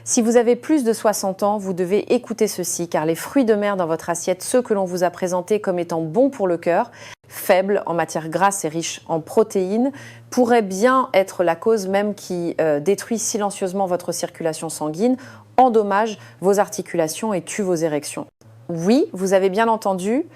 Si vous avez plus de 60 ans, vous devez écouter ceci, car les fruits de mer dans votre assiette, ceux que l'on vous a présentés comme étant bons pour le cœur, faibles en matière grasse et riches en protéines, pourraient bien être la cause même qui détruit silencieusement votre circulation sanguine, endommage vos articulations et tue vos érections. Oui, vous avez bien entendu,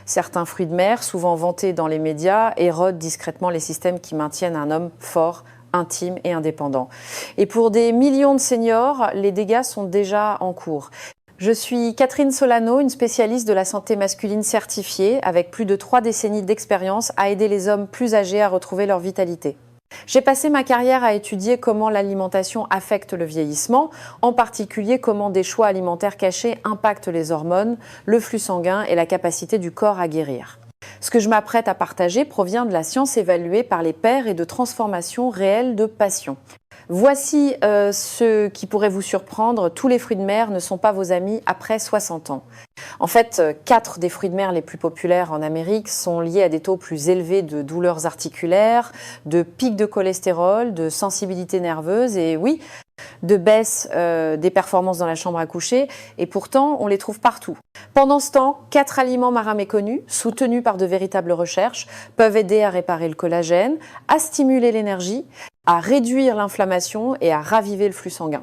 certains fruits de mer, souvent vantés dans les médias, érodent discrètement les systèmes qui maintiennent un homme fort, intime et indépendant. Et pour des millions de seniors, les dégâts sont déjà en cours. Je suis Catherine Solano, une spécialiste de la santé masculine certifiée, avec plus de 3 décennies d'expérience à aider les hommes plus âgés à retrouver leur vitalité. J'ai passé ma carrière à étudier comment l'alimentation affecte le vieillissement, en particulier comment des choix alimentaires cachés impactent les hormones, le flux sanguin et la capacité du corps à guérir. Ce que je m'apprête à partager provient de la science évaluée par les pairs et de transformations réelles de passion. Voici ce qui pourrait vous surprendre, tous les fruits de mer ne sont pas vos amis après 60 ans. En fait, 4 des fruits de mer les plus populaires en Amérique sont liés à des taux plus élevés de douleurs articulaires, de pics de cholestérol, de sensibilité nerveuse et oui, de baisse des performances dans la chambre à coucher, et pourtant on les trouve partout. Pendant ce temps, 4 aliments marins méconnus, soutenus par de véritables recherches, peuvent aider à réparer le collagène, à stimuler l'énergie, à réduire l'inflammation et à raviver le flux sanguin.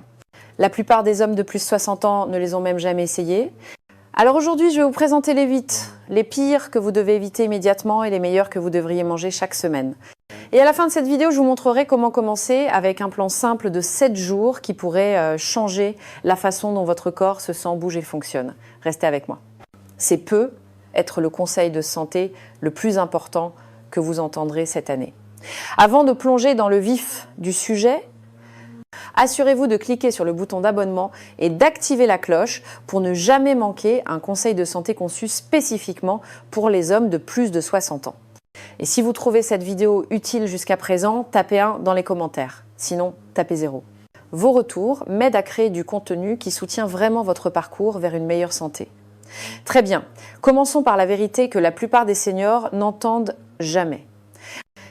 La plupart des hommes de plus de 60 ans ne les ont même jamais essayés. Alors aujourd'hui, je vais vous présenter les 8, les pires que vous devez éviter immédiatement et les meilleurs que vous devriez manger chaque semaine. Et à la fin de cette vidéo, je vous montrerai comment commencer avec un plan simple de 7 jours qui pourrait changer la façon dont votre corps se sent, bouge et fonctionne. Restez avec moi. C'est peut être le conseil de santé le plus important que vous entendrez cette année. Avant de plonger dans le vif du sujet, assurez-vous de cliquer sur le bouton d'abonnement et d'activer la cloche pour ne jamais manquer un conseil de santé conçu spécifiquement pour les hommes de plus de 60 ans. Et si vous trouvez cette vidéo utile jusqu'à présent, tapez 1 dans les commentaires. Sinon, tapez 0. Vos retours m'aident à créer du contenu qui soutient vraiment votre parcours vers une meilleure santé. Très bien, commençons par la vérité que la plupart des seniors n'entendent jamais.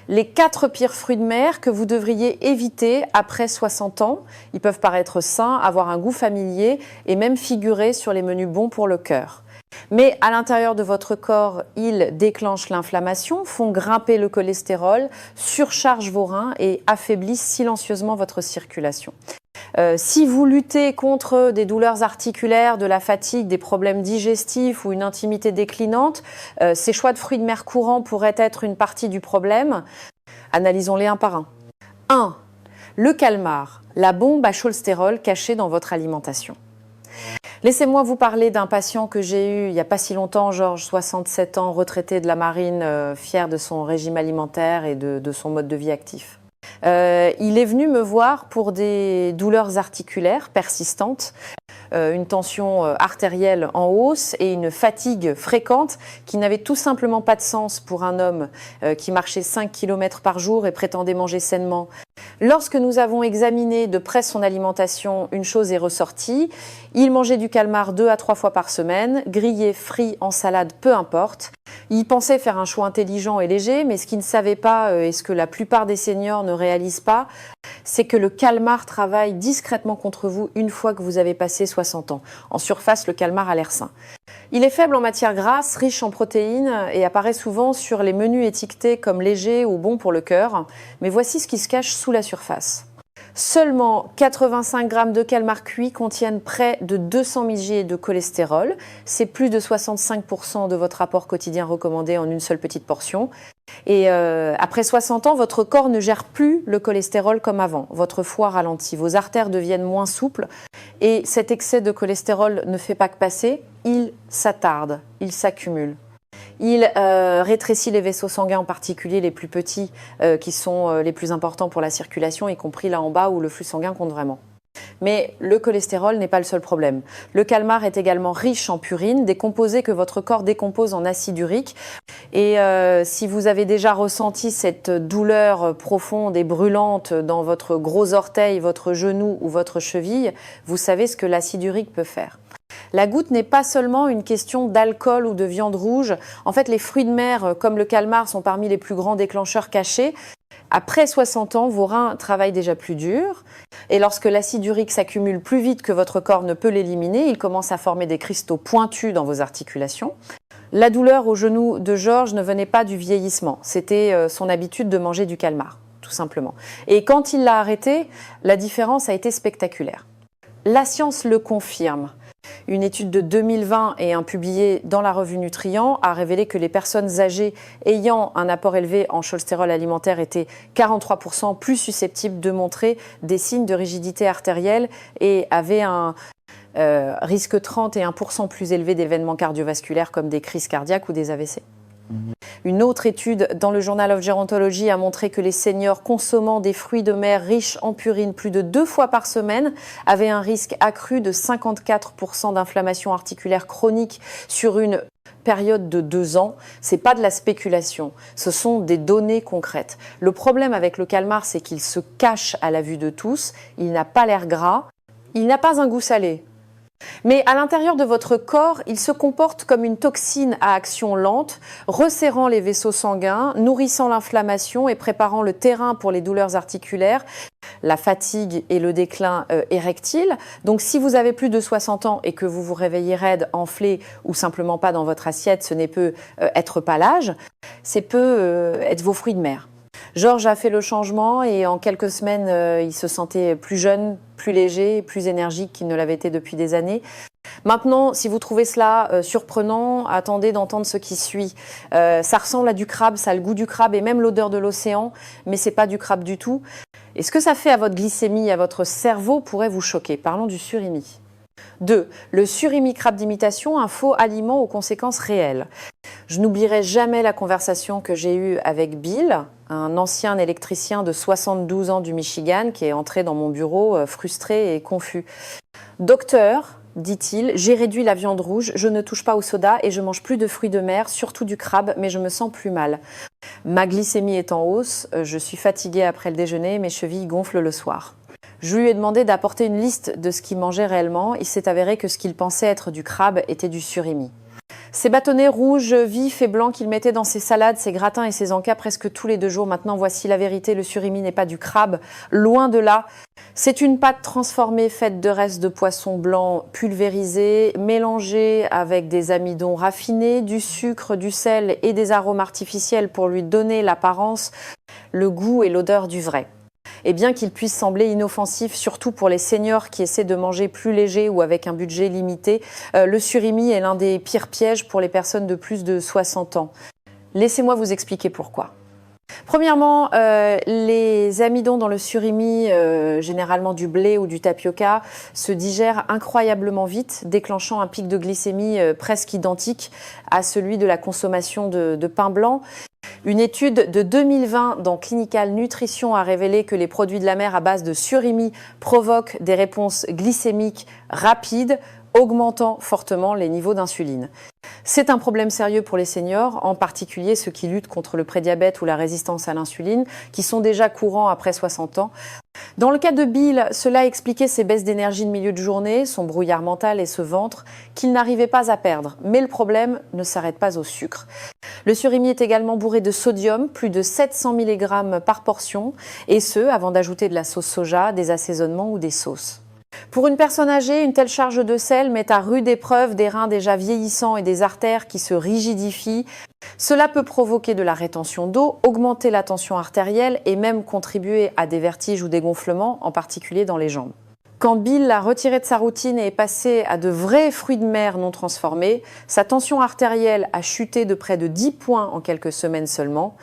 Les 4 pires fruits de mer que vous devriez éviter après 60 ans, ils peuvent paraître sains, avoir un goût familier et même figurer sur les menus bons pour le cœur. Mais à l'intérieur de votre corps, ils déclenchent l'inflammation, font grimper le cholestérol, surchargent vos reins et affaiblissent silencieusement votre circulation. Si vous luttez contre des douleurs articulaires, de la fatigue, des problèmes digestifs ou une intimité déclinante, ces choix de fruits de mer courants pourraient être une partie du problème. Analysons-les un par un. 1. Le calmar, la bombe à cholestérol cachée dans votre alimentation. Laissez-moi vous parler d'un patient que j'ai eu il n'y a pas si longtemps, Georges, 67 ans, retraité de la marine, fier de son régime alimentaire et de son mode de vie actif. Il est venu me voir pour des douleurs articulaires persistantes, une tension artérielle en hausse et une fatigue fréquente qui n'avait tout simplement pas de sens pour un homme qui marchait 5 km par jour et prétendait manger sainement. Lorsque nous avons examiné de près son alimentation, une chose est ressortie. Il mangeait du calmar 2 à 3 fois par semaine, grillé, frit, en salade, peu importe. Il pensait faire un choix intelligent et léger, mais ce qu'il ne savait pas et ce que la plupart des seniors ne réalisent pas, c'est que le calmar travaille discrètement contre vous une fois que vous avez passé 60 ans. En surface, le calmar a l'air sain. Il est faible en matière grasse, riche en protéines et apparaît souvent sur les menus étiquetés comme léger ou bon pour le cœur. Mais voici ce qui se cache sous la surface. Seulement 85 g de calmar cuit contiennent près de 200 mg de cholestérol. C'est plus de 65% de votre apport quotidien recommandé en une seule petite portion. Et après 60 ans, votre corps ne gère plus le cholestérol comme avant. Votre foie ralentit, vos artères deviennent moins souples. Et cet excès de cholestérol ne fait pas que passer, il s'attarde, il s'accumule. Il rétrécit les vaisseaux sanguins, en particulier les plus petits, qui sont les plus importants pour la circulation, y compris là en bas où le flux sanguin compte vraiment. Mais le cholestérol n'est pas le seul problème. Le calmar est également riche en purine, des composés que votre corps décompose en acide urique. Et si vous avez déjà ressenti cette douleur profonde et brûlante dans votre gros orteil, votre genou ou votre cheville, vous savez ce que l'acide urique peut faire. La goutte n'est pas seulement une question d'alcool ou de viande rouge. En fait, les fruits de mer, comme le calmar, sont parmi les plus grands déclencheurs cachés. Après 60 ans, vos reins travaillent déjà plus dur et lorsque l'acide urique s'accumule plus vite que votre corps ne peut l'éliminer, il commence à former des cristaux pointus dans vos articulations. La douleur au genou de Georges ne venait pas du vieillissement, c'était son habitude de manger du calmar, tout simplement. Et quand il l'a arrêté, la différence a été spectaculaire. La science le confirme. Une étude de 2020 et un publié dans la revue Nutrient a révélé que les personnes âgées ayant un apport élevé en cholestérol alimentaire étaient 43% plus susceptibles de montrer des signes de rigidité artérielle et avaient un risque 31% plus élevé d'événements cardiovasculaires comme des crises cardiaques ou des AVC. Une autre étude dans le Journal of Gerontology a montré que les seniors consommant des fruits de mer riches en purine plus de 2 fois par semaine avaient un risque accru de 54% d'inflammation articulaire chronique sur une période de 2 ans. Ce n'est pas de la spéculation, ce sont des données concrètes. Le problème avec le calmar, c'est qu'il se cache à la vue de tous, il n'a pas l'air gras, il n'a pas un goût salé. Mais à l'intérieur de votre corps, il se comporte comme une toxine à action lente, resserrant les vaisseaux sanguins, nourrissant l'inflammation et préparant le terrain pour les douleurs articulaires, la fatigue et le déclin érectile. Donc si vous avez plus de 60 ans et que vous vous réveillez raide, enflé ou simplement pas dans votre assiette, ce n'est peut être pas l'âge, c'est peut être vos fruits de mer. Georges a fait le changement et en quelques semaines, il se sentait plus jeune, plus léger, plus énergique qu'il ne l'avait été depuis des années. Maintenant, si vous trouvez cela surprenant, attendez d'entendre ce qui suit. Ça ressemble à du crabe, ça a le goût du crabe et même l'odeur de l'océan, mais c'est pas du crabe du tout. Et ce que ça fait à votre glycémie, à votre cerveau pourrait vous choquer. Parlons du surimi. 2. Le surimi crabe d'imitation, un faux aliment aux conséquences réelles. Je n'oublierai jamais la conversation que j'ai eue avec Bill, un ancien électricien de 72 ans du Michigan qui est entré dans mon bureau frustré et confus. Docteur, dit-il, j'ai réduit la viande rouge, je ne touche pas au soda et je mange plus de fruits de mer, surtout du crabe, mais je me sens plus mal. Ma glycémie est en hausse, je suis fatiguée après le déjeuner, mes chevilles gonflent le soir. Je lui ai demandé d'apporter une liste de ce qu'il mangeait réellement. Il s'est avéré que ce qu'il pensait être du crabe était du surimi. Ces bâtonnets rouges, vifs et blancs qu'il mettait dans ses salades, ses gratins et ses encas presque tous les 2 jours. Maintenant, voici la vérité, le surimi n'est pas du crabe, loin de là. C'est une pâte transformée faite de restes de poisson blanc pulvérisés, mélangée avec des amidons raffinés, du sucre, du sel et des arômes artificiels pour lui donner l'apparence, le goût et l'odeur du vrai. Et bien qu'il puisse sembler inoffensif, surtout pour les seniors qui essaient de manger plus léger ou avec un budget limité, le surimi est l'un des pires pièges pour les personnes de plus de 60 ans. Laissez-moi vous expliquer pourquoi. Premièrement, les amidons dans le surimi, généralement du blé ou du tapioca, se digèrent incroyablement vite, déclenchant un pic de glycémie presque identique à celui de la consommation de pain blanc. Une étude de 2020 dans Clinical Nutrition a révélé que les produits de la mer à base de surimi provoquent des réponses glycémiques rapides, augmentant fortement les niveaux d'insuline. C'est un problème sérieux pour les seniors, en particulier ceux qui luttent contre le prédiabète ou la résistance à l'insuline, qui sont déjà courants après 60 ans. Dans le cas de Bill, cela expliquait ses baisses d'énergie de milieu de journée, son brouillard mental et ce ventre qu'il n'arrivait pas à perdre. Mais le problème ne s'arrête pas au sucre. Le surimi est également bourré de sodium, plus de 700 mg par portion, et ce, avant d'ajouter de la sauce soja, des assaisonnements ou des sauces. Pour une personne âgée, une telle charge de sel met à rude épreuve des reins déjà vieillissants et des artères qui se rigidifient. Cela peut provoquer de la rétention d'eau, augmenter la tension artérielle et même contribuer à des vertiges ou des gonflements, en particulier dans les jambes. Quand Bill l'a retiré de sa routine et est passé à de vrais fruits de mer non transformés, sa tension artérielle a chuté de près de 10 points en quelques semaines seulement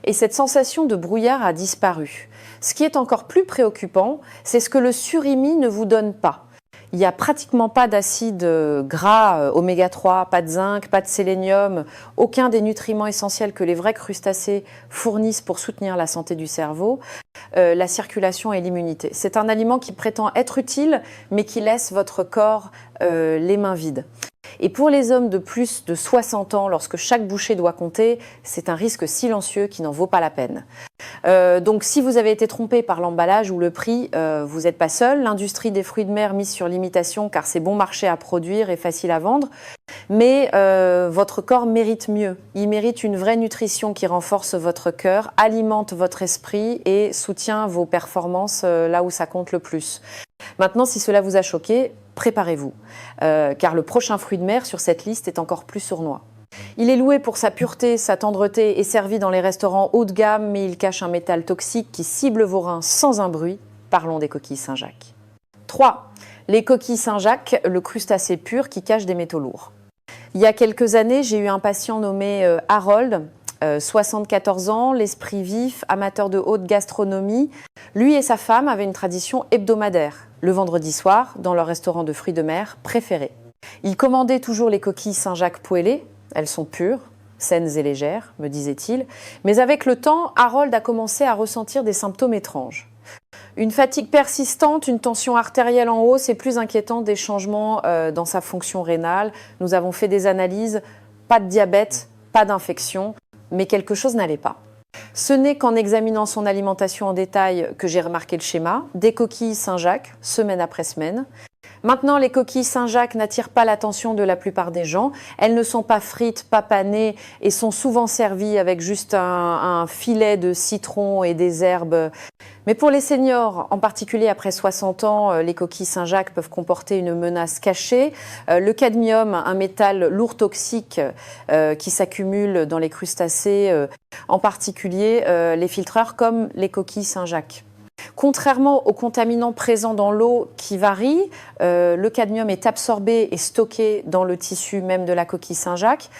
et cette sensation de brouillard a disparu. Ce qui est encore plus préoccupant, c'est ce que le surimi ne vous donne pas. Il n'y a pratiquement pas d'acide gras oméga 3, pas de zinc, pas de sélénium, aucun des nutriments essentiels que les vrais crustacés fournissent pour soutenir la santé du cerveau, la circulation et l'immunité. C'est un aliment qui prétend être utile, mais qui laisse votre corps les mains vides. Et pour les hommes de plus de 60 ans, lorsque chaque bouchée doit compter, c'est un risque silencieux qui n'en vaut pas la peine. Donc si vous avez été trompé par l'emballage ou le prix, vous n'êtes pas seul. L'industrie des fruits de mer mise sur l'imitation car c'est bon marché à produire et facile à vendre. Mais votre corps mérite mieux. Il mérite une vraie nutrition qui renforce votre cœur, alimente votre esprit et soutient vos performances là où ça compte le plus. Maintenant, si cela vous a choqué, préparez-vous, car le prochain fruit de mer sur cette liste est encore plus sournois. Il est loué pour sa pureté, sa tendreté et servi dans les restaurants haut de gamme, mais il cache un métal toxique qui cible vos reins sans un bruit. Parlons des coquilles Saint-Jacques. 3. Les coquilles Saint-Jacques, le crustacé pur qui cache des métaux lourds. Il y a quelques années, j'ai eu un patient nommé Harold, 74 ans, l'esprit vif, amateur de haute gastronomie. Lui et sa femme avaient une tradition hebdomadaire, le vendredi soir, dans leur restaurant de fruits de mer préféré. Ils commandaient toujours les coquilles Saint-Jacques poêlées. Elles sont pures, saines et légères, me disait-il. Mais avec le temps, Harold a commencé à ressentir des symptômes étranges. Une fatigue persistante, une tension artérielle en hausse et plus inquiétant, des changements dans sa fonction rénale. Nous avons fait des analyses, pas de diabète, pas d'infection, mais quelque chose n'allait pas. Ce n'est qu'en examinant son alimentation en détail que j'ai remarqué le schéma, des coquilles Saint-Jacques, semaine après semaine. Maintenant, les coquilles Saint-Jacques n'attirent pas l'attention de la plupart des gens. Elles ne sont pas frites, pas panées et sont souvent servies avec juste un filet de citron et des herbes. Mais pour les seniors, en particulier après 60 ans, les coquilles Saint-Jacques peuvent comporter une menace cachée. Le cadmium, un métal lourd toxique qui s'accumule dans les crustacés, en particulier les filtreurs comme les coquilles Saint-Jacques. Contrairement aux contaminants présents dans l'eau qui varient, le cadmium est absorbé et stocké dans le tissu même de la coquille Saint-Jacques.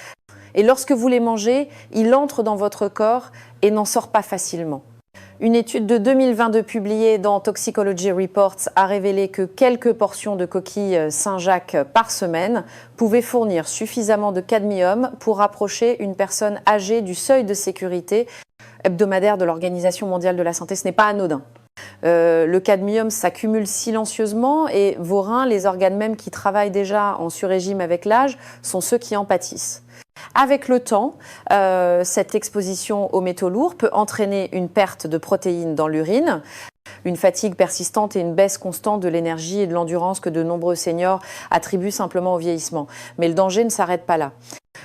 Et lorsque vous les mangez, il entre dans votre corps et n'en sort pas facilement. Une étude de 2022 publiée dans Toxicology Reports a révélé que quelques portions de coquilles Saint-Jacques par semaine pouvaient fournir suffisamment de cadmium pour rapprocher une personne âgée du seuil de sécurité hebdomadaire de l'Organisation mondiale de la santé. Ce n'est pas anodin. Le cadmium s'accumule silencieusement et vos reins, les organes même qui travaillent déjà en surrégime avec l'âge, sont ceux qui en pâtissent. Avec le temps, cette exposition aux métaux lourds peut entraîner une perte de protéines dans l'urine, une fatigue persistante et une baisse constante de l'énergie et de l'endurance que de nombreux seniors attribuent simplement au vieillissement. Mais le danger ne s'arrête pas là.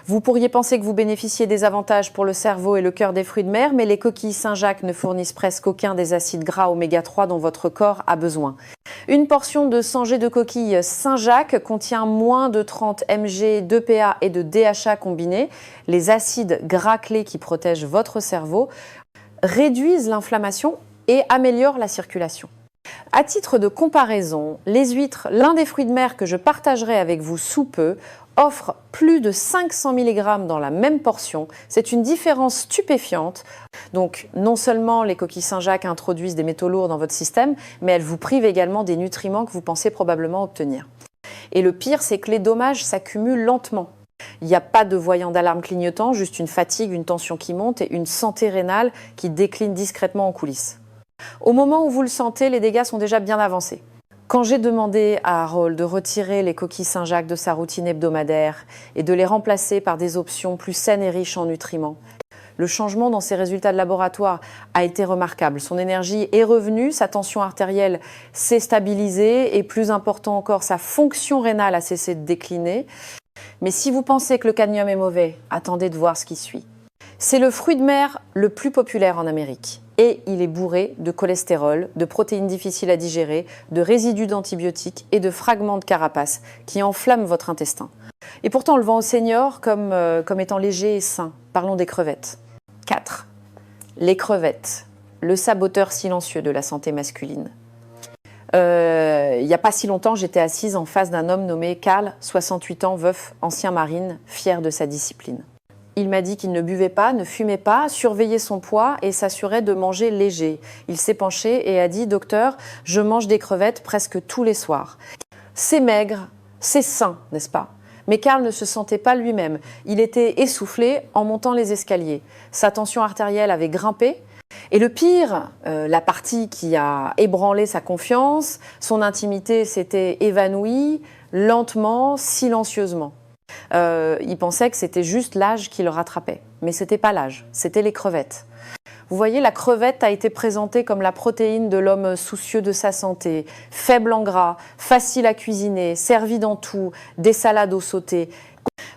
Vous pourriez penser que vous bénéficiez des avantages pour le cerveau et le cœur des fruits de mer, mais les coquilles Saint-Jacques ne fournissent presque aucun des acides gras oméga 3 dont votre corps a besoin. Une portion de 100 g de coquilles Saint-Jacques contient moins de 30 mg d'EPA et de DHA combinés. Les acides gras clés qui protègent votre cerveau réduisent l'inflammation et améliorent la circulation. À titre de comparaison, les huîtres, l'un des fruits de mer que je partagerai avec vous sous peu, offre plus de 500 mg dans la même portion. C'est une différence stupéfiante. Donc, non seulement les coquilles Saint-Jacques introduisent des métaux lourds dans votre système, mais elles vous privent également des nutriments que vous pensez probablement obtenir. Et le pire, c'est que les dommages s'accumulent lentement. Il n'y a pas de voyant d'alarme clignotant, juste une fatigue, une tension qui monte et une santé rénale qui décline discrètement en coulisses. Au moment où vous le sentez, les dégâts sont déjà bien avancés. Quand j'ai demandé à Harold de retirer les coquilles Saint-Jacques de sa routine hebdomadaire et de les remplacer par des options plus saines et riches en nutriments, le changement dans ses résultats de laboratoire a été remarquable. Son énergie est revenue, sa tension artérielle s'est stabilisée et plus important encore, sa fonction rénale a cessé de décliner. Mais si vous pensez que le cadmium est mauvais, attendez de voir ce qui suit. C'est le fruit de mer le plus populaire en Amérique. Et il est bourré de cholestérol, de protéines difficiles à digérer, de résidus d'antibiotiques et de fragments de carapace qui enflamment votre intestin. Et pourtant, on le vend aux seniors comme étant léger et sain. Parlons des crevettes. 4. Les crevettes, le saboteur silencieux de la santé masculine. Il n'y a pas si longtemps, j'étais assise en face d'un homme nommé Karl, 68 ans, veuf, ancien marine, fier de sa discipline. Il m'a dit qu'il ne buvait pas, ne fumait pas, surveillait son poids et s'assurait de manger léger. Il s'est penché et a dit « Docteur, je mange des crevettes presque tous les soirs. » C'est maigre, c'est sain, n'est-ce pas? Mais Karl ne se sentait pas lui-même. Il était essoufflé en montant les escaliers. Sa tension artérielle avait grimpé. Et le pire, la partie qui a ébranlé sa confiance, son intimité s'était évanouie lentement, silencieusement. Ils pensaient que c'était juste l'âge qui le rattrapait. Mais ce n'était pas l'âge, c'était les crevettes. Vous voyez, la crevette a été présentée comme la protéine de l'homme soucieux de sa santé, faible en gras, facile à cuisiner, servie dans tout, des salades au sauté.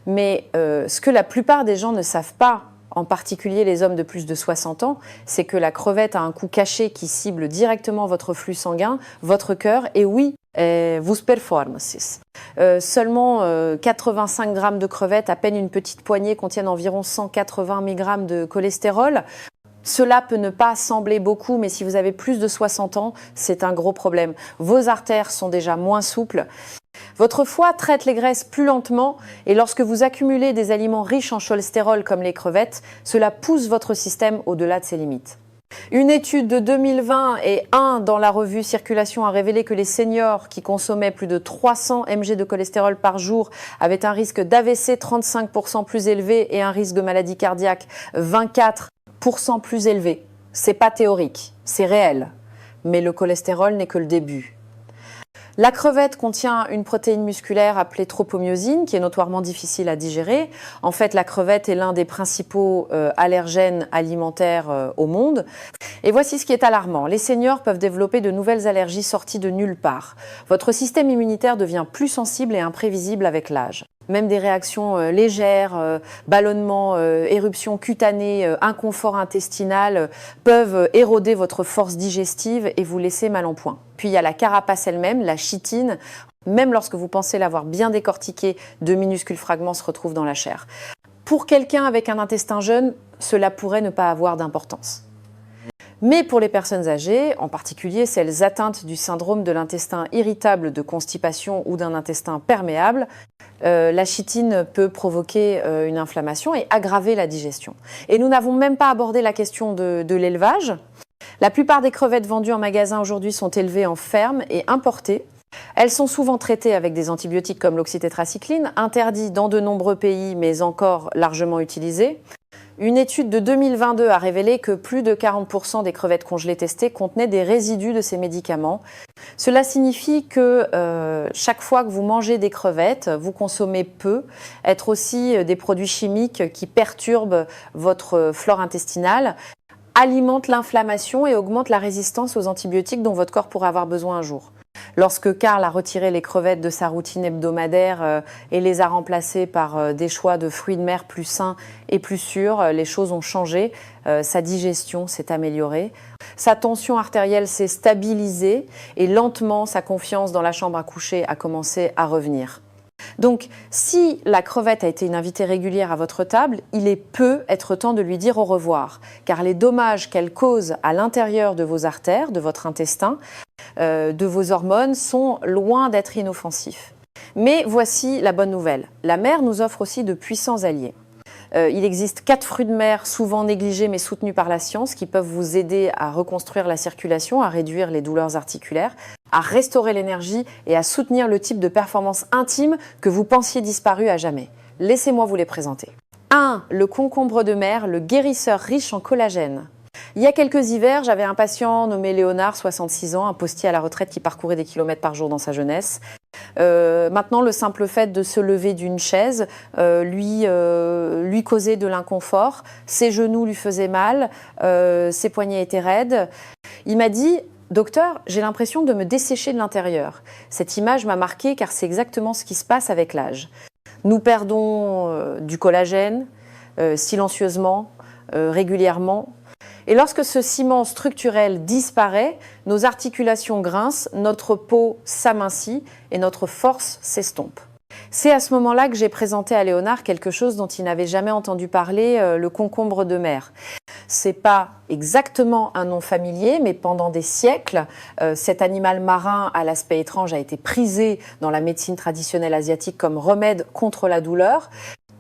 Mais ce que la plupart des gens ne savent pas, en particulier les hommes de plus de 60 ans, c'est que la crevette a un coup caché qui cible directement votre flux sanguin, votre cœur, et oui, vous performances. Seulement 85 grammes de crevettes, à peine une petite poignée, contiennent environ 180 mg de cholestérol. Cela peut ne pas sembler beaucoup, mais si vous avez plus de 60 ans, c'est un gros problème. Vos artères sont déjà moins souples. Votre foie traite les graisses plus lentement et lorsque vous accumulez des aliments riches en cholestérol comme les crevettes, cela pousse votre système au-delà de ses limites. Une étude de 2020 et dans la revue Circulation a révélé que les seniors qui consommaient plus de 300 mg de cholestérol par jour avaient un risque d'AVC 35% plus élevé et un risque de maladie cardiaque 24% plus élevé. C'est pas théorique, c'est réel. Mais le cholestérol n'est que le début. La crevette contient une protéine musculaire appelée tropomyosine qui est notoirement difficile à digérer. En fait, la crevette est l'un des principaux allergènes alimentaires au monde. Et voici ce qui est alarmant. Les seniors peuvent développer de nouvelles allergies sorties de nulle part. Votre système immunitaire devient plus sensible et imprévisible avec l'âge. Même des réactions légères, ballonnements, éruptions cutanées, inconfort intestinal peuvent éroder votre force digestive et vous laisser mal en point. Puis il y a la carapace elle-même, la chitine. Même lorsque vous pensez l'avoir bien décortiquée, de minuscules fragments se retrouvent dans la chair. Pour quelqu'un avec un intestin jeune, cela pourrait ne pas avoir d'importance. Mais pour les personnes âgées, en particulier celles atteintes du syndrome de l'intestin irritable de constipation ou d'un intestin perméable, la chitine peut provoquer une inflammation et aggraver la digestion. Et nous n'avons même pas abordé la question de l'élevage. La plupart des crevettes vendues en magasin aujourd'hui sont élevées en ferme et importées. Elles sont souvent traitées avec des antibiotiques comme l'oxytétracycline, interdits dans de nombreux pays mais encore largement utilisés. Une étude de 2022 a révélé que plus de 40% des crevettes congelées testées contenaient des résidus de ces médicaments. Cela signifie que chaque fois que vous mangez des crevettes, vous consommez peu, être aussi des produits chimiques qui perturbent votre flore intestinale, alimentent l'inflammation et augmentent la résistance aux antibiotiques dont votre corps pourrait avoir besoin un jour. Lorsque Karl a retiré les crevettes de sa routine hebdomadaire et les a remplacées par des choix de fruits de mer plus sains et plus sûrs, les choses ont changé. Sa digestion s'est améliorée. Sa tension artérielle s'est stabilisée et lentement, sa confiance dans la chambre à coucher a commencé à revenir. Donc, si la crevette a été une invitée régulière à votre table, il peut être temps de lui dire au revoir, car les dommages qu'elle cause à l'intérieur de vos artères, de votre intestin, de vos hormones, sont loin d'être inoffensifs. Mais voici la bonne nouvelle. La mer nous offre aussi de puissants alliés. Il existe 4 fruits de mer souvent négligés mais soutenus par la science qui peuvent vous aider à reconstruire la circulation, à réduire les douleurs articulaires, à restaurer l'énergie et à soutenir le type de performance intime que vous pensiez disparu à jamais. Laissez-moi vous les présenter. 1. Le concombre de mer, le guérisseur riche en collagène. Il y a quelques hivers, j'avais un patient nommé Léonard, 66 ans, un postier à la retraite qui parcourait des kilomètres par jour dans sa jeunesse. Maintenant, le simple fait de se lever d'une chaise lui causait de l'inconfort. Ses genoux lui faisaient mal, ses poignets étaient raides. Il m'a dit « Docteur, j'ai l'impression de me dessécher de l'intérieur ». Cette image m'a marquée car c'est exactement ce qui se passe avec l'âge. Nous perdons du collagène, silencieusement, régulièrement. Et lorsque ce ciment structurel disparaît, nos articulations grincent, notre peau s'amincit et notre force s'estompe. C'est à ce moment-là que j'ai présenté à Léonard quelque chose dont il n'avait jamais entendu parler, le concombre de mer. C'est pas exactement un nom familier, mais pendant des siècles, cet animal marin à l'aspect étrange a été prisé dans la médecine traditionnelle asiatique comme remède contre la douleur,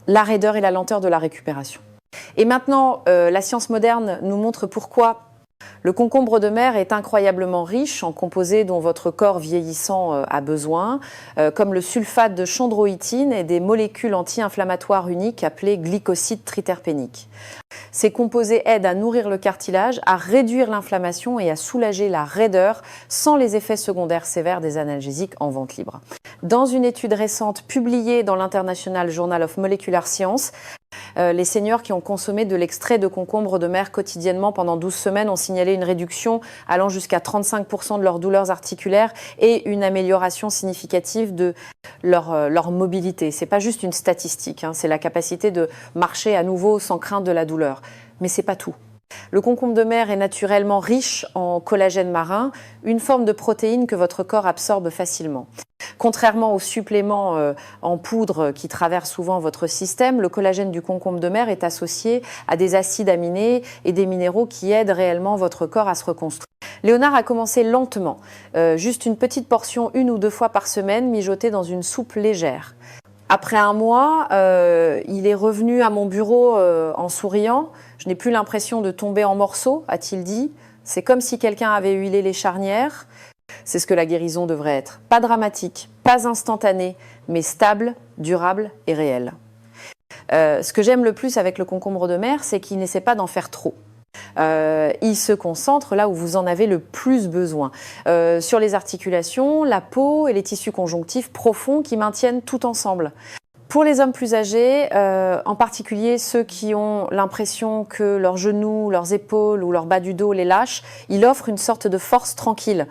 la raideur et la lenteur de la récupération. Et maintenant, la science moderne nous montre pourquoi le concombre de mer est incroyablement riche en composés dont votre corps vieillissant a besoin, comme le sulfate de chondroïtine et des molécules anti-inflammatoires uniques appelées glycosides triterpéniques. Ces composés aident à nourrir le cartilage, à réduire l'inflammation et à soulager la raideur sans les effets secondaires sévères des analgésiques en vente libre. Dans une étude récente publiée dans l'International Journal of Molecular Science, les seniors qui ont consommé de l'extrait de concombre de mer quotidiennement pendant 12 semaines ont signalé une réduction allant jusqu'à 35% de leurs douleurs articulaires et une amélioration significative de leur mobilité. Ce n'est pas juste une statistique, c'est la capacité de marcher à nouveau sans crainte de la douleur. Mais ce n'est pas tout. Le concombre de mer est naturellement riche en collagène marin, une forme de protéine que votre corps absorbe facilement. Contrairement aux suppléments en poudre qui traversent souvent votre système, le collagène du concombre de mer est associé à des acides aminés et des minéraux qui aident réellement votre corps à se reconstruire. Léonard a commencé lentement, juste une petite portion 1 ou 2 fois par semaine mijotée dans une soupe légère. Après un mois, il est revenu à mon bureau en souriant. Je n'ai plus l'impression de tomber en morceaux, a-t-il dit. C'est comme si quelqu'un avait huilé les charnières. C'est ce que la guérison devrait être. Pas dramatique, pas instantané, mais stable, durable et réel. Ce que j'aime le plus avec le concombre de mer, c'est qu'il n'essaie pas d'en faire trop. Il se concentre là où vous en avez le plus besoin, sur les articulations, la peau et les tissus conjonctifs profonds qui maintiennent tout ensemble. Pour les hommes plus âgés, en particulier ceux qui ont l'impression que leurs genoux, leurs épaules ou leur bas du dos les lâchent, il offre une sorte de force tranquille.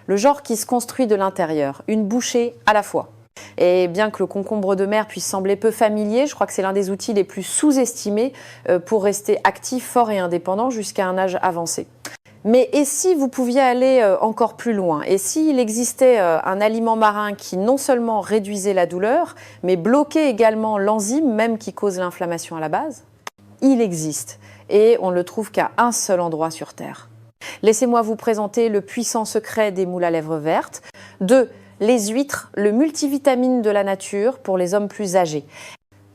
Le genre qui se construit de l'intérieur, une bouchée à la fois. Et bien que le concombre de mer puisse sembler peu familier, je crois que c'est l'un des outils les plus sous-estimés pour rester actif, fort et indépendant jusqu'à un âge avancé. Mais et si vous pouviez aller encore plus loin? Et s'il existait un aliment marin qui non seulement réduisait la douleur, mais bloquait également l'enzyme même qui cause l'inflammation à la base? Il existe, et on ne le trouve qu'à un seul endroit sur Terre. Laissez-moi vous présenter le puissant secret des moules à lèvres vertes. 2. Les huîtres, le multivitamine de la nature pour les hommes plus âgés.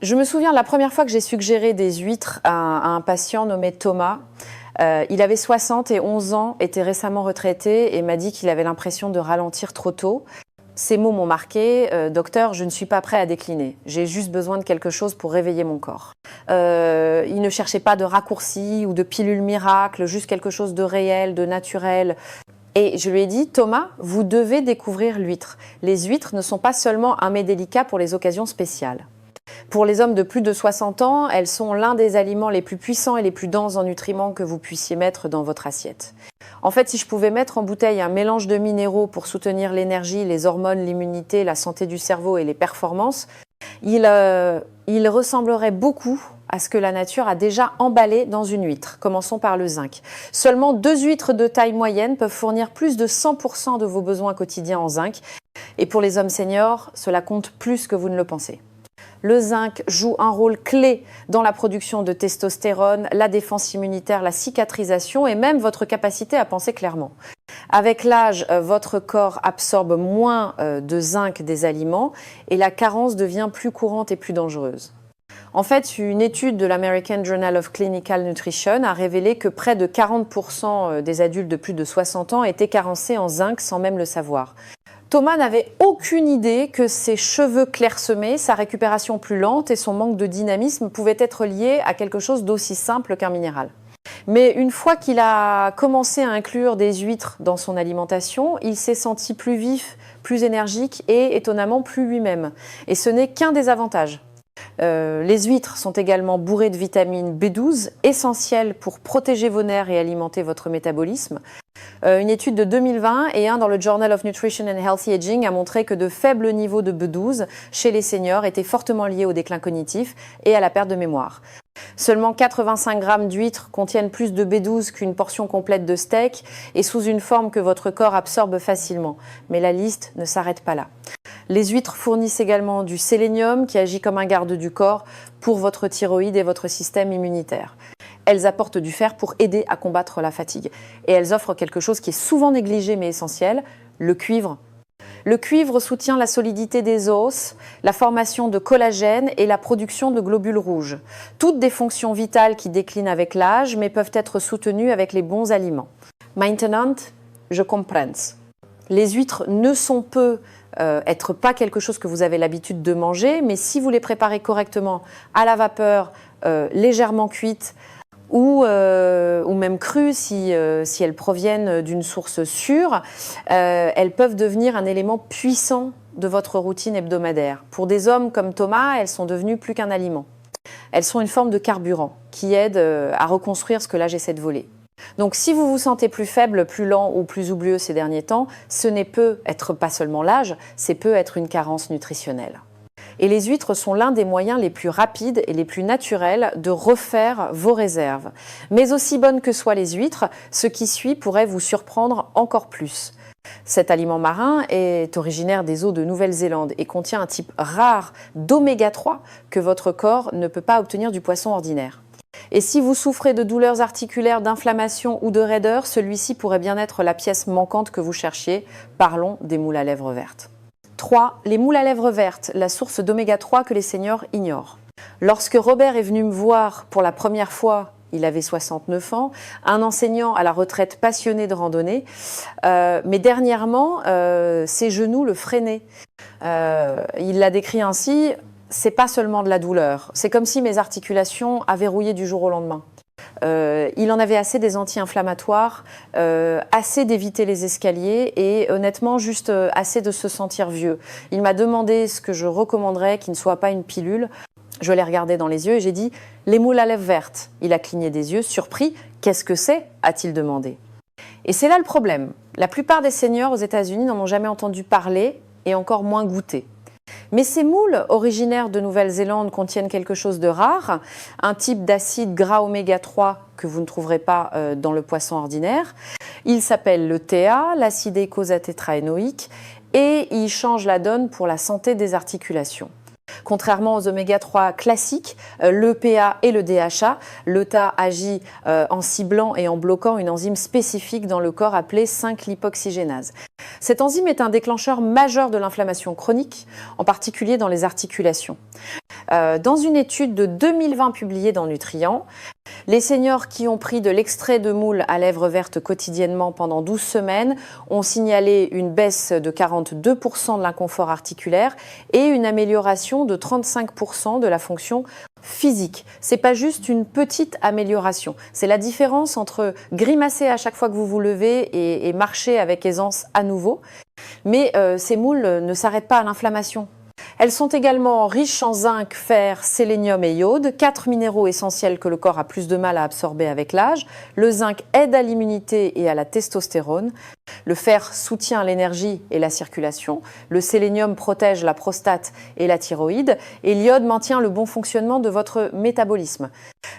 Je me souviens la première fois que j'ai suggéré des huîtres à un patient nommé Thomas. Il avait 71 ans, était récemment retraité et m'a dit qu'il avait l'impression de ralentir trop tôt. Ces mots m'ont marqué. Docteur, je ne suis pas prêt à décliner. J'ai juste besoin de quelque chose pour réveiller mon corps. Il ne cherchait pas de raccourci ou de pilule miracle, juste quelque chose de réel, de naturel. Et je lui ai dit, Thomas, vous devez découvrir l'huître. Les huîtres ne sont pas seulement un mets délicat pour les occasions spéciales. Pour les hommes de plus de 60 ans, elles sont l'un des aliments les plus puissants et les plus denses en nutriments que vous puissiez mettre dans votre assiette. En fait, si je pouvais mettre en bouteille un mélange de minéraux pour soutenir l'énergie, les hormones, l'immunité, la santé du cerveau et les performances, il ressemblerait beaucoup à ce que la nature a déjà emballé dans une huître. Commençons par le zinc. Seulement 2 huîtres de taille moyenne peuvent fournir plus de 100% de vos besoins quotidiens en zinc. Et pour les hommes seniors, cela compte plus que vous ne le pensez. Le zinc joue un rôle clé dans la production de testostérone, la défense immunitaire, la cicatrisation et même votre capacité à penser clairement. Avec l'âge, votre corps absorbe moins de zinc des aliments et la carence devient plus courante et plus dangereuse. En fait, une étude de l'American Journal of Clinical Nutrition a révélé que près de 40% des adultes de plus de 60 ans étaient carencés en zinc sans même le savoir. Thomas n'avait aucune idée que ses cheveux clairsemés, sa récupération plus lente et son manque de dynamisme pouvaient être liés à quelque chose d'aussi simple qu'un minéral. Mais une fois qu'il a commencé à inclure des huîtres dans son alimentation, il s'est senti plus vif, plus énergique et étonnamment plus lui-même. Et ce n'est qu'un des avantages. Les huîtres sont également bourrées de vitamine B12, essentielle pour protéger vos nerfs et alimenter votre métabolisme. Une étude de 2020 et un dans le Journal of Nutrition and Healthy Aging a montré que de faibles niveaux de B12 chez les seniors étaient fortement liés au déclin cognitif et à la perte de mémoire. Seulement 85 grammes d'huîtres contiennent plus de B12 qu'une portion complète de steak et sous une forme que votre corps absorbe facilement. Mais la liste ne s'arrête pas là. Les huîtres fournissent également du sélénium qui agit comme un garde du corps pour votre thyroïde et votre système immunitaire. Elles apportent du fer pour aider à combattre la fatigue. Et elles offrent quelque chose qui est souvent négligé mais essentiel, le cuivre. Le cuivre soutient la solidité des os, la formation de collagène et la production de globules rouges. Toutes des fonctions vitales qui déclinent avec l'âge mais peuvent être soutenues avec les bons aliments. Maintenant, je comprends. Les huîtres ne sont être pas quelque chose que vous avez l'habitude de manger, mais si vous les préparez correctement à la vapeur, légèrement cuites, ou même crues si elles proviennent d'une source sûre, elles peuvent devenir un élément puissant de votre routine hebdomadaire. Pour des hommes comme Thomas, elles sont devenues plus qu'un aliment. Elles sont une forme de carburant qui aide à reconstruire ce que l'âge essaie de voler. Donc si vous vous sentez plus faible, plus lent ou plus oublieux ces derniers temps, ce n'est peut être pas seulement l'âge, c'est peut être une carence nutritionnelle. Et les huîtres sont l'un des moyens les plus rapides et les plus naturels de refaire vos réserves. Mais aussi bonnes que soient les huîtres, ce qui suit pourrait vous surprendre encore plus. Cet aliment marin est originaire des eaux de Nouvelle-Zélande et contient un type rare d'oméga 3 que votre corps ne peut pas obtenir du poisson ordinaire. Et si vous souffrez de douleurs articulaires, d'inflammation ou de raideur, celui-ci pourrait bien être la pièce manquante que vous cherchiez. Parlons des moules à lèvres vertes. 3. Les moules à lèvres vertes, la source d'oméga 3 que les seniors ignorent. Lorsque Robert est venu me voir pour la première fois, il avait 69 ans, un enseignant à la retraite passionné de randonnée, mais dernièrement, ses genoux le freinaient. Il l'a décrit ainsi, c'est pas seulement de la douleur, c'est comme si mes articulations avaient rouillé du jour au lendemain. Il en avait assez des anti-inflammatoires, assez d'éviter les escaliers et honnêtement juste assez de se sentir vieux. Il m'a demandé ce que je recommanderais qui ne soit pas une pilule. Je l'ai regardé dans les yeux et j'ai dit « les moules à lèvres vertes ». Il a cligné des yeux, surpris. « Qu'est-ce que c'est ?» a-t-il demandé. Et c'est là le problème. La plupart des seniors aux États-Unis n'en ont jamais entendu parler et encore moins goûté. Mais ces moules, originaires de Nouvelle-Zélande, contiennent quelque chose de rare, un type d'acide gras oméga 3 que vous ne trouverez pas dans le poisson ordinaire. Il s'appelle le TA, l'acide eicosapentaénoïque, et il change la donne pour la santé des articulations. Contrairement aux oméga 3 classiques, l'EPA et le DHA, le TA agit en ciblant et en bloquant une enzyme spécifique dans le corps appelée 5-lipoxygénase. Cette enzyme est un déclencheur majeur de l'inflammation chronique, en particulier dans les articulations. Dans une étude de 2020 publiée dans Nutrient, les seniors qui ont pris de l'extrait de moule à lèvres vertes quotidiennement pendant 12 semaines ont signalé une baisse de 42% de l'inconfort articulaire et une amélioration de 35% de la fonction physique. C'est pas juste une petite amélioration, c'est la différence entre grimacer à chaque fois que vous vous levez et marcher avec aisance à nouveau. Mais ces moules ne s'arrêtent pas à l'inflammation. Elles sont également riches en zinc, fer, sélénium et iode, 4 minéraux essentiels que le corps a plus de mal à absorber avec l'âge. Le zinc aide à l'immunité et à la testostérone. Le fer soutient l'énergie et la circulation. Le sélénium protège la prostate et la thyroïde. Et l'iode maintient le bon fonctionnement de votre métabolisme.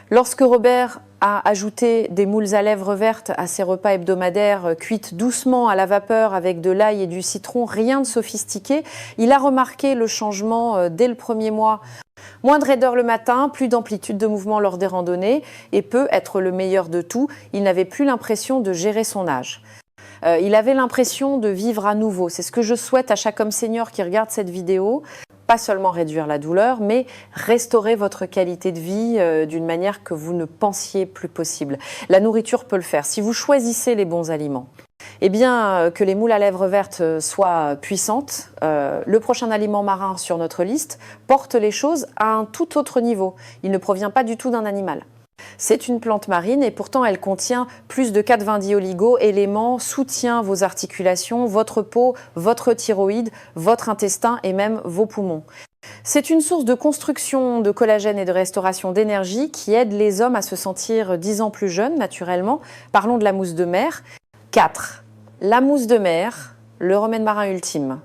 Lorsque Robert a ajouté des moules à lèvres vertes à ses repas hebdomadaires, cuites doucement à la vapeur avec de l'ail et du citron, rien de sophistiqué, il a remarqué le changement dès le premier mois. Moins de raideur le matin, plus d'amplitude de mouvement lors des randonnées et peut être le meilleur de tout, il n'avait plus l'impression de gérer son âge. Il avait l'impression de vivre à nouveau. C'est ce que je souhaite à chaque homme senior qui regarde cette vidéo. Pas seulement réduire la douleur, mais restaurer votre qualité de vie d'une manière que vous ne pensiez plus possible. La nourriture peut le faire. Si vous choisissez les bons aliments, eh bien, que les moules à lèvres vertes soient puissantes, le prochain aliment marin sur notre liste porte les choses à un tout autre niveau. Il ne provient pas du tout d'un animal. C'est une plante marine et pourtant elle contient plus de 4,20 oligos, éléments, soutient vos articulations, votre peau, votre thyroïde, votre intestin et même vos poumons. C'est une source de construction de collagène et de restauration d'énergie qui aide les hommes à se sentir 10 ans plus jeunes naturellement. Parlons de la mousse de mer. 4. La mousse de mer, le remède marin ultime.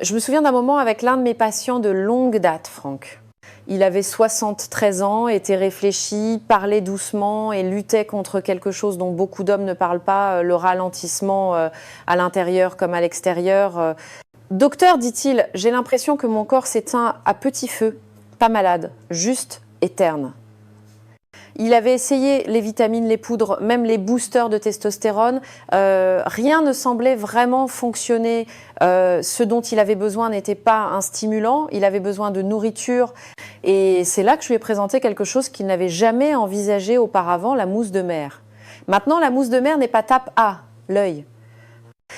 Je me souviens d'un moment avec l'un de mes patients de longue date, Franck. Il avait 73 ans, était réfléchi, parlait doucement et luttait contre quelque chose dont beaucoup d'hommes ne parlent pas, le ralentissement à l'intérieur comme à l'extérieur. Docteur, dit-il, j'ai l'impression que mon corps s'éteint à petit feu, pas malade, juste et terne. Il avait essayé les vitamines, les poudres, même les boosters de testostérone. Rien ne semblait vraiment fonctionner. Ce dont il avait besoin n'était pas un stimulant. Il avait besoin de nourriture. Et c'est là que je lui ai présenté quelque chose qu'il n'avait jamais envisagé auparavant, la mousse de mer. Maintenant, la mousse de mer n'est pas tape A, l'œil.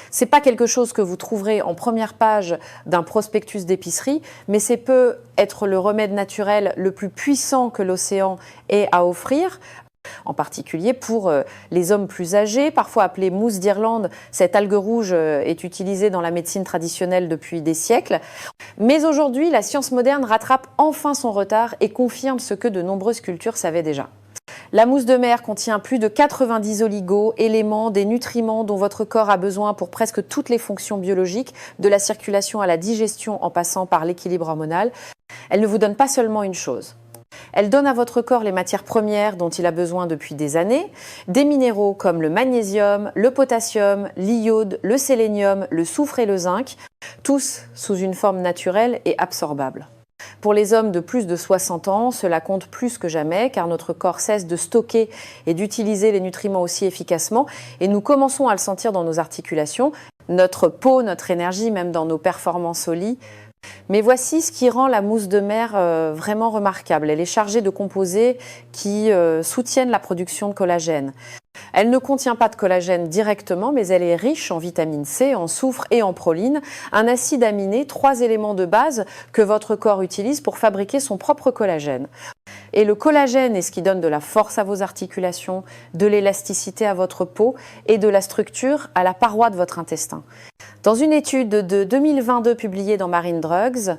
C'est pas quelque chose que vous trouverez en première page d'un prospectus d'épicerie, mais c'est peut être le remède naturel le plus puissant que l'océan ait à offrir. En particulier pour les hommes plus âgés, parfois appelée mousse d'Irlande, cette algue rouge est utilisée dans la médecine traditionnelle depuis des siècles. Mais aujourd'hui, la science moderne rattrape enfin son retard et confirme ce que de nombreuses cultures savaient déjà. La mousse de mer contient plus de 90 oligos, éléments, des nutriments dont votre corps a besoin pour presque toutes les fonctions biologiques, de la circulation à la digestion en passant par l'équilibre hormonal. Elle ne vous donne pas seulement une chose. Elle donne à votre corps les matières premières dont il a besoin depuis des années, des minéraux comme le magnésium, le potassium, l'iode, le sélénium, le soufre et le zinc, tous sous une forme naturelle et absorbable. Pour les hommes de plus de 60 ans, cela compte plus que jamais car notre corps cesse de stocker et d'utiliser les nutriments aussi efficacement et nous commençons à le sentir dans nos articulations, notre peau, notre énergie, même dans nos performances au lit. Mais voici ce qui rend la mousse de mer vraiment remarquable. Elle est chargée de composés qui soutiennent la production de collagène. Elle ne contient pas de collagène directement, mais elle est riche en vitamine C, en soufre et en proline, un acide aminé, 3 éléments de base que votre corps utilise pour fabriquer son propre collagène. Et le collagène est ce qui donne de la force à vos articulations, de l'élasticité à votre peau et de la structure à la paroi de votre intestin. Dans une étude de 2022 publiée dans Marine Drugs,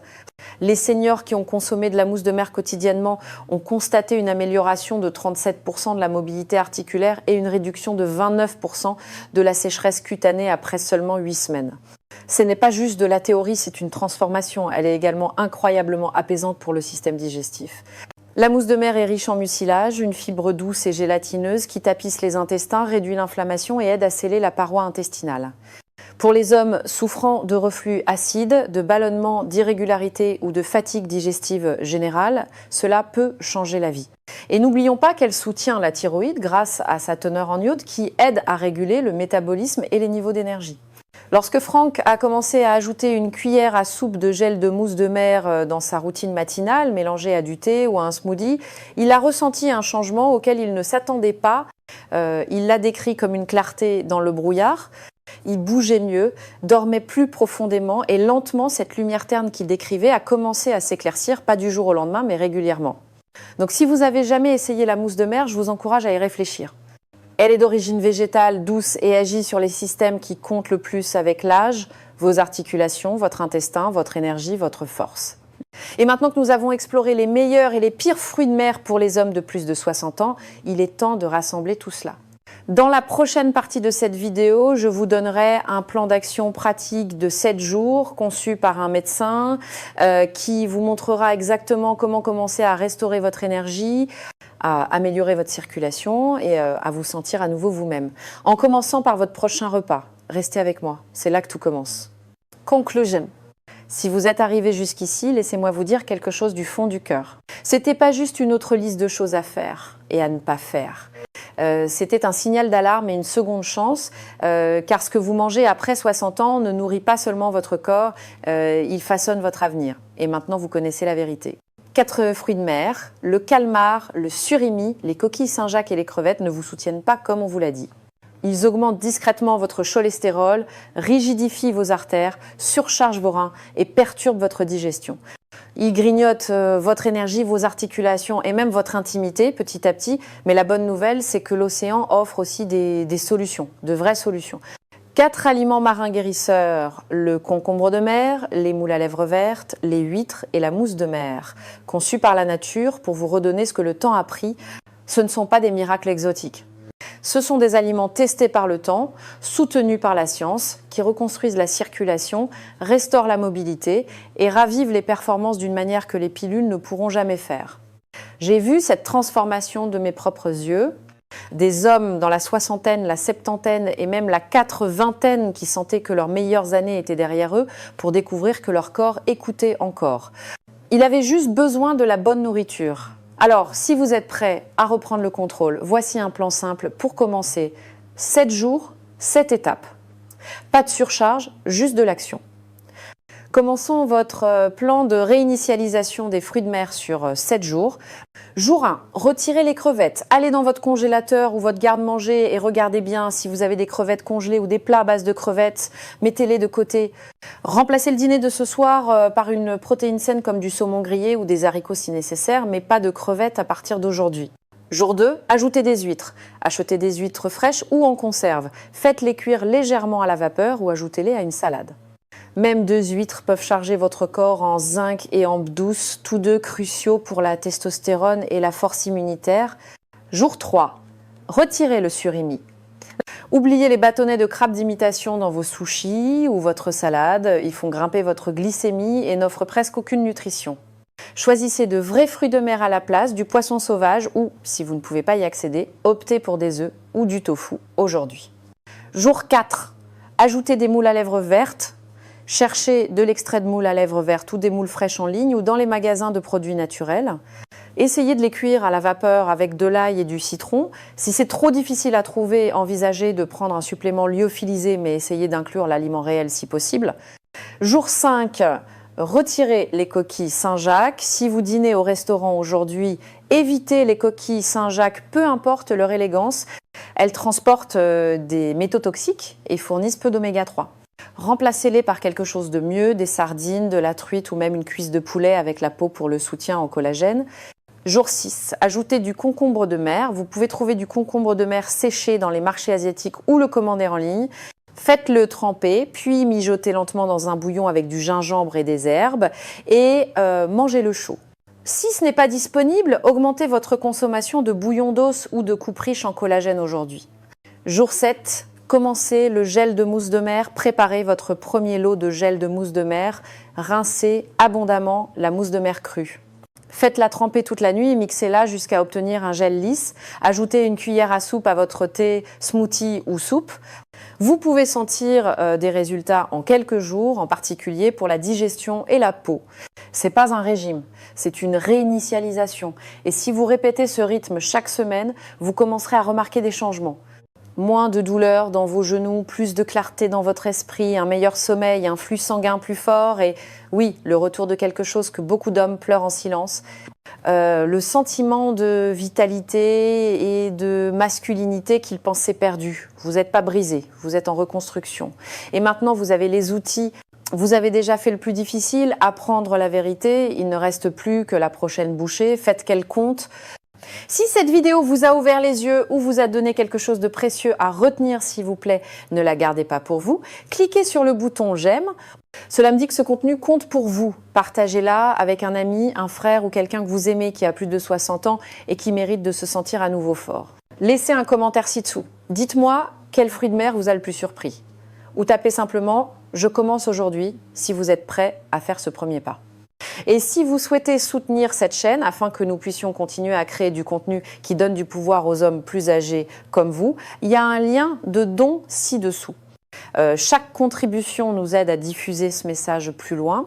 les seniors qui ont consommé de la mousse de mer quotidiennement ont constaté une amélioration de 37% de la mobilité articulaire et une réduction de 29% de la sécheresse cutanée après seulement 8 semaines. Ce n'est pas juste de la théorie, c'est une transformation. Elle est également incroyablement apaisante pour le système digestif. La mousse de mer est riche en mucilage, une fibre douce et gélatineuse qui tapisse les intestins, réduit l'inflammation et aide à sceller la paroi intestinale. Pour les hommes souffrant de reflux acide, de ballonnement, d'irrégularité ou de fatigue digestive générale, cela peut changer la vie. Et n'oublions pas qu'elle soutient la thyroïde grâce à sa teneur en iode qui aide à réguler le métabolisme et les niveaux d'énergie. Lorsque Franck a commencé à ajouter une cuillère à soupe de gel de mousse de mer dans sa routine matinale, mélangée à du thé ou à un smoothie, il a ressenti un changement auquel il ne s'attendait pas. Il l'a décrit comme une clarté dans le brouillard. Il bougeait mieux, dormait plus profondément et lentement, cette lumière terne qu'il décrivait a commencé à s'éclaircir, pas du jour au lendemain, mais régulièrement. Donc si vous n'avez jamais essayé la mousse de mer, je vous encourage à y réfléchir. Elle est d'origine végétale, douce et agit sur les systèmes qui comptent le plus avec l'âge, vos articulations, votre intestin, votre énergie, votre force. Et maintenant que nous avons exploré les meilleurs et les pires fruits de mer pour les hommes de plus de 60 ans, il est temps de rassembler tout cela. Dans la prochaine partie de cette vidéo, je vous donnerai un plan d'action pratique de 7 jours conçu par un médecin qui vous montrera exactement comment commencer à restaurer votre énergie, à améliorer votre circulation et à vous sentir à nouveau vous-même. En commençant par votre prochain repas. Restez avec moi, c'est là que tout commence. Conclusion. Si vous êtes arrivé jusqu'ici, laissez-moi vous dire quelque chose du fond du cœur. C'était pas juste une autre liste de choses à faire et à ne pas faire. C'était un signal d'alarme et une seconde chance, car ce que vous mangez après 60 ans ne nourrit pas seulement votre corps, il façonne votre avenir. Et maintenant, vous connaissez la vérité. 4 fruits de mer, le calmar, le surimi, les coquilles Saint-Jacques et les crevettes ne vous soutiennent pas comme on vous l'a dit. Ils augmentent discrètement votre cholestérol, rigidifient vos artères, surchargent vos reins et perturbent votre digestion. Ils grignotent votre énergie, vos articulations et même votre intimité petit à petit. Mais la bonne nouvelle, c'est que l'océan offre aussi des solutions, de vraies solutions. 4 aliments marins guérisseurs, le concombre de mer, les moules à lèvres vertes, les huîtres et la mousse de mer, conçus par la nature pour vous redonner ce que le temps a pris. Ce ne sont pas des miracles exotiques. Ce sont des aliments testés par le temps, soutenus par la science, qui reconstruisent la circulation, restaurent la mobilité et ravivent les performances d'une manière que les pilules ne pourront jamais faire. J'ai vu cette transformation de mes propres yeux, des hommes dans la soixantaine, la septantaine et même la 80aine qui sentaient que leurs meilleures années étaient derrière eux pour découvrir que leur corps écoutait encore. Il avait juste besoin de la bonne nourriture. Alors, si vous êtes prêts à reprendre le contrôle, voici un plan simple pour commencer. 7 jours, 7 étapes. Pas de surcharge, juste de l'action. Commençons votre plan de réinitialisation des fruits de mer sur 7 jours. Jour 1, retirez les crevettes. Allez dans votre congélateur ou votre garde-manger et regardez bien si vous avez des crevettes congelées ou des plats à base de crevettes. Mettez-les de côté. Remplacez le dîner de ce soir par une protéine saine comme du saumon grillé ou des haricots si nécessaire, mais pas de crevettes à partir d'aujourd'hui. Jour 2, ajoutez des huîtres. Achetez des huîtres fraîches ou en conserve. Faites-les cuire légèrement à la vapeur ou ajoutez-les à une salade. Même 2 huîtres peuvent charger votre corps en zinc et en B12, tous deux cruciaux pour la testostérone et la force immunitaire. Jour 3, retirez le surimi. Oubliez les bâtonnets de crabe d'imitation dans vos sushis ou votre salade. Ils font grimper votre glycémie et n'offrent presque aucune nutrition. Choisissez de vrais fruits de mer à la place, du poisson sauvage ou, si vous ne pouvez pas y accéder, optez pour des œufs ou du tofu aujourd'hui. Jour 4, ajoutez des moules à lèvres vertes. Cherchez de l'extrait de moule à lèvres vertes ou des moules fraîches en ligne ou dans les magasins de produits naturels. Essayez de les cuire à la vapeur avec de l'ail et du citron. Si c'est trop difficile à trouver, envisagez de prendre un supplément lyophilisé, mais essayez d'inclure l'aliment réel si possible. Jour 5, retirez les coquilles Saint-Jacques. Si vous dînez au restaurant aujourd'hui, évitez les coquilles Saint-Jacques, peu importe leur élégance. Elles transportent des métaux toxiques et fournissent peu d'oméga 3. Remplacez-les par quelque chose de mieux, des sardines, de la truite ou même une cuisse de poulet avec la peau pour le soutien au collagène. Jour 6, ajoutez du concombre de mer. Vous pouvez trouver du concombre de mer séché dans les marchés asiatiques ou le commander en ligne. Faites-le tremper, puis mijotez lentement dans un bouillon avec du gingembre et des herbes et mangez-le chaud. Si ce n'est pas disponible, augmentez votre consommation de bouillon d'os ou de coupes riches en collagène aujourd'hui. Jour 7, commencez le gel de mousse de mer. Préparez votre premier lot de gel de mousse de mer. Rincez abondamment la mousse de mer crue. Faites-la tremper toute la nuit et mixez-la jusqu'à obtenir un gel lisse. Ajoutez une cuillère à soupe à votre thé, smoothie ou soupe. Vous pouvez sentir des résultats en quelques jours, en particulier pour la digestion et la peau. C'est pas un régime, c'est une réinitialisation. Et si vous répétez ce rythme chaque semaine, vous commencerez à remarquer des changements. Moins de douleur dans vos genoux, plus de clarté dans votre esprit, un meilleur sommeil, un flux sanguin plus fort et oui, le retour de quelque chose que beaucoup d'hommes pleurent en silence. Le sentiment de vitalité et de masculinité qu'ils pensaient perdu. Vous n'êtes pas brisé, vous êtes en reconstruction. Et maintenant, vous avez les outils. Vous avez déjà fait le plus difficile, apprendre la vérité. Il ne reste plus que la prochaine bouchée. Faites qu'elle compte. Si cette vidéo vous a ouvert les yeux ou vous a donné quelque chose de précieux à retenir, s'il vous plaît, ne la gardez pas pour vous. Cliquez sur le bouton « J'aime ». Cela me dit que ce contenu compte pour vous. Partagez-la avec un ami, un frère ou quelqu'un que vous aimez qui a plus de 60 ans et qui mérite de se sentir à nouveau fort. Laissez un commentaire ci-dessous. Dites-moi quel fruit de mer vous a le plus surpris. Ou tapez simplement « Je commence aujourd'hui » si vous êtes prêt à faire ce premier pas. Et si vous souhaitez soutenir cette chaîne afin que nous puissions continuer à créer du contenu qui donne du pouvoir aux hommes plus âgés comme vous, il y a un lien de don ci-dessous. Chaque contribution nous aide à diffuser ce message plus loin.